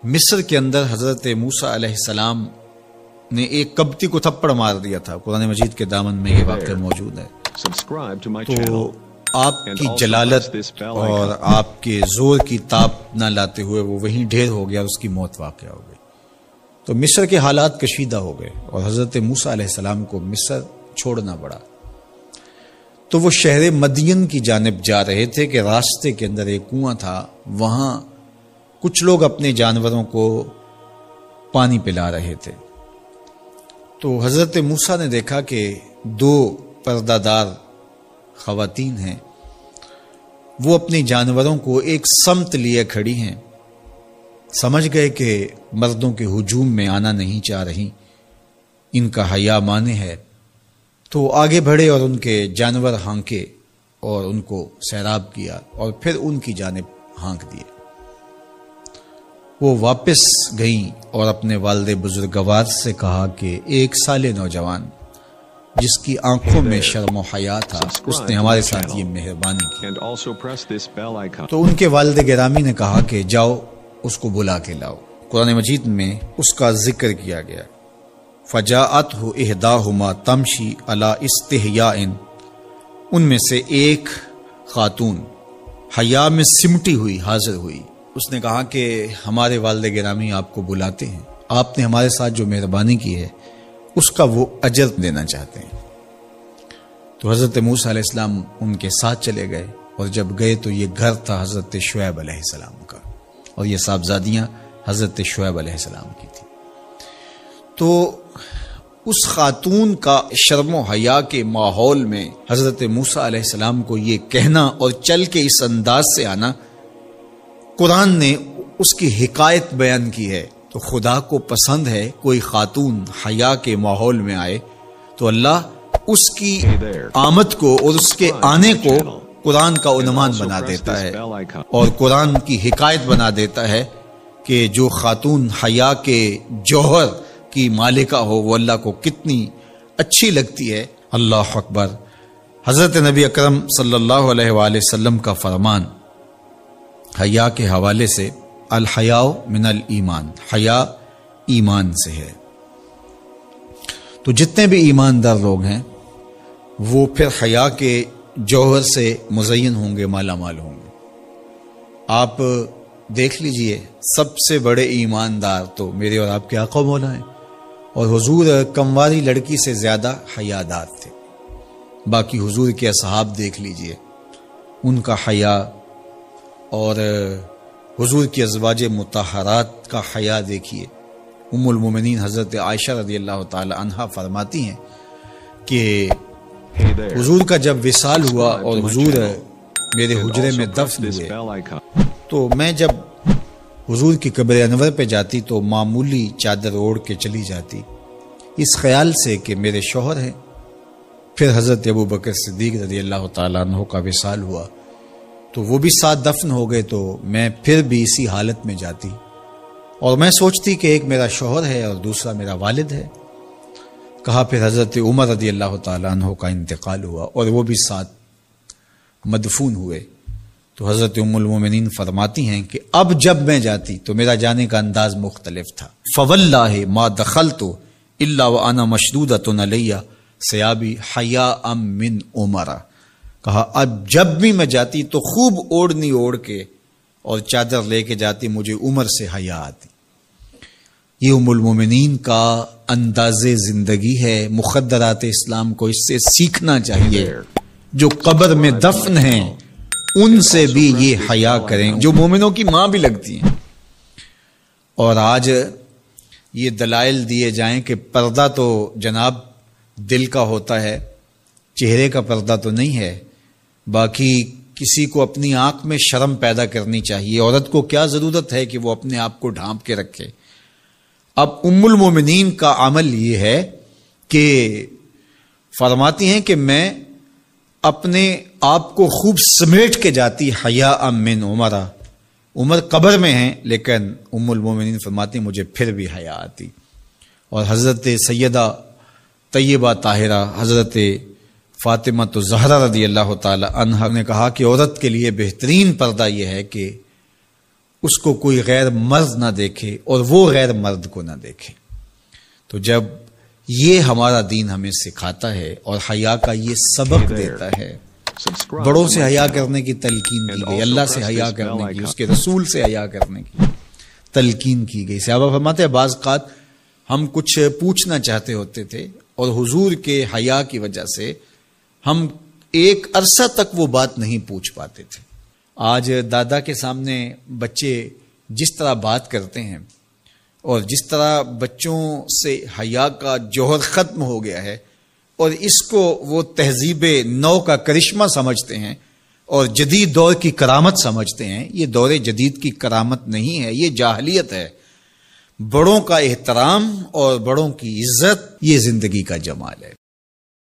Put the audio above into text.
مصر کے اندر حضرت موسیٰ علیہ السلام نے ایک کبتی کو تھپڑ مار دیا تھا. قرآن مجید کے دامن میں یہ واقعہ موجود ہے. تو آپ کی جلالت اور آپ کے زور کی تاب نہ لاتے ہوئے وہ وہیں ڈھیر ہو گیا اور اس کی موت واقع ہو گئی. تو مصر کے حالات کشیدہ ہو گئے اور حضرت موسیٰ علیہ السلام کو مصر چھوڑنا پڑا. تو وہ شہر مدین کی جانب جا رہے تھے کہ راستے کے اندر ایک کنواں تھا، وہاں کچھ لوگ اپنے جانوروں کو پانی پلا رہے تھے. تو حضرت موسیٰ نے دیکھا کہ دو پردہ دار خواتین ہیں، وہ اپنے جانوروں کو ایک سمت لیے کھڑی ہیں. سمجھ گئے کہ مردوں کے ہجوم میں آنا نہیں چاہ رہی، ان کا حیا مانے ہے. تو آگے بڑھے اور ان کے جانور ہانکے اور ان کو سیراب کیا اور پھر ان کی جانب ہانک دیے. وہ واپس گئیں اور اپنے والد بزرگوار سے کہا کہ ایک سالے نوجوان جس کی آنکھوں میں شرم و حیا تھا، اس نے ہمارے ساتھ یہ مہربانی کی. تو ان کے والد گرامی نے کہا کہ جاؤ اس کو بلا کے لاؤ. قرآن مجید میں اس کا ذکر کیا گیا. فجاءتہ احداہما تمشی علی استحیاء، ان میں سے ایک خاتون حیا میں سمٹی ہوئی حاضر ہوئی. اس نے کہا کہ ہمارے والد گرامی آپ کو بلاتے ہیں، آپ نے ہمارے ساتھ جو مہربانی کی ہے اس کا وہ اجر دینا چاہتے ہیں. تو حضرت موسیٰ علیہ السلام ان کے ساتھ چلے گئے اور جب گئے تو یہ گھر تھا حضرت شعیب علیہ السلام کا اور یہ صاحبزادیاں حضرت شعیب علیہ السلام کی تھی. تو اس خاتون کا شرم و حیا کے ماحول میں حضرت موسیٰ علیہ السلام کو یہ کہنا اور چل کے اس انداز سے آنا، قرآن نے اس کی حکایت بیان کی ہے. تو خدا کو پسند ہے کوئی خاتون حیا کے ماحول میں آئے تو اللہ اس کی آمد کو اور اس کے آنے کو قرآن کا عنوان بنا دیتا ہے اور قرآن کی حکایت بنا دیتا ہے کہ جو خاتون حیا کے جوہر کی مالکہ ہو وہ اللہ کو کتنی اچھی لگتی ہے. اللہ اکبر. حضرت نبی اکرم صلی اللہ علیہ وآلہ وسلم کا فرمان حیا کے حوالے سے، الحیاء من الایمان، حیا ایمان سے ہے. تو جتنے بھی ایماندار لوگ ہیں وہ پھر حیا کے جوہر سے مزین ہوں گے، مالا مال ہوں گے. آپ دیکھ لیجئے سب سے بڑے ایماندار تو میرے اور آپ کے آقا مولا ہیں، اور حضور کمواری لڑکی سے زیادہ حیادار تھے. باقی حضور کے اصحاب دیکھ لیجئے، ان کا حیا اور حضور کی ازواج مطہرات کا حیا دیکھیے. ام المومنین حضرت عائشہ رضی اللہ تعالی عنہا فرماتی ہیں کہ حضور کا جب وصال ہوا اور حضور میرے حجرے میں دفن ہوئے تو میں جب حضور کی قبر انور پہ جاتی تو معمولی چادر اوڑھ کے چلی جاتی اس خیال سے کہ میرے شوہر ہیں. پھر حضرت ابوبکر صدیق رضی اللہ تعالیٰ عنہ کا وصال ہوا تو وہ بھی ساتھ دفن ہو گئے، تو میں پھر بھی اسی حالت میں جاتی اور میں سوچتی کہ ایک میرا شوہر ہے اور دوسرا میرا والد ہے. کہا پھر حضرت عمر رضی اللہ تعالیٰ عنہ کا انتقال ہوا اور وہ بھی ساتھ مدفون ہوئے. تو حضرت ام المومنین فرماتی ہیں کہ اب جب میں جاتی تو میرا جانے کا انداز مختلف تھا. فواللہ ما دخلت الا وانا مشدودۃ علی ثیابی حیاء من عمر. کہا اب جب بھی میں جاتی تو خوب اوڑھنی اوڑھ کے اور چادر لے کے جاتی، مجھے عمر سے حیا آتی. یہ ام المومنین کا انداز زندگی ہے. مخدرات اسلام کو اس سے سیکھنا چاہیے. جو قبر میں دفن ہیں ان سے بھی یہ حیا کریں، جو مومنوں کی ماں بھی لگتی ہیں. اور آج یہ دلائل دیے جائیں کہ پردہ تو جناب دل کا ہوتا ہے، چہرے کا پردہ تو نہیں ہے. باقی کسی کو اپنی آنکھ میں شرم پیدا کرنی چاہیے. عورت کو کیا ضرورت ہے کہ وہ اپنے آپ کو ڈھانپ کے رکھے. اب ام المومنین کا عمل یہ ہے کہ فرماتی ہیں کہ میں اپنے آپ کو خوب سمیٹ کے جاتی حیاء من عمر. عمر قبر میں ہیں لیکن ام المومنین فرماتی مجھے پھر بھی حیا آتی. اور حضرت سیدہ طیبہ طاہرہ حضرت فاطمہ تو زہرا رضی اللہ تعالی عنہا نے کہا کہ عورت کے لیے بہترین پردہ یہ ہے کہ اس کو کوئی غیر مرد نہ دیکھے اور وہ غیر مرد کو نہ دیکھے۔ تو جب یہ ہمارا دین ہمیں سکھاتا ہے اور حیا کا یہ سبق دیتا ہے، بڑوں سے حیا کرنے کی تلقین کی گئی، اللہ سے حیا کرنے کی، اس کے رسول سے حیا کرنے کی تلقین کی گئی۔ صحابہ فرماتے ہیں بعض اوقات ہم کچھ پوچھنا چاہتے ہوتے تھے اور حضور کے حیا کی وجہ سے ہم ایک عرصہ تک وہ بات نہیں پوچھ پاتے تھے۔ آج دادا کے سامنے بچے جس طرح بات کرتے ہیں اور جس طرح بچوں سے حیا کا جوہر ختم ہو گیا ہے اور اس کو وہ تہذیب نو کا کرشمہ سمجھتے ہیں اور جدید دور کی کرامت سمجھتے ہیں، یہ دور جدید کی کرامت نہیں ہے، یہ جاہلیت ہے۔ بڑوں کا احترام اور بڑوں کی عزت یہ زندگی کا جمال ہے۔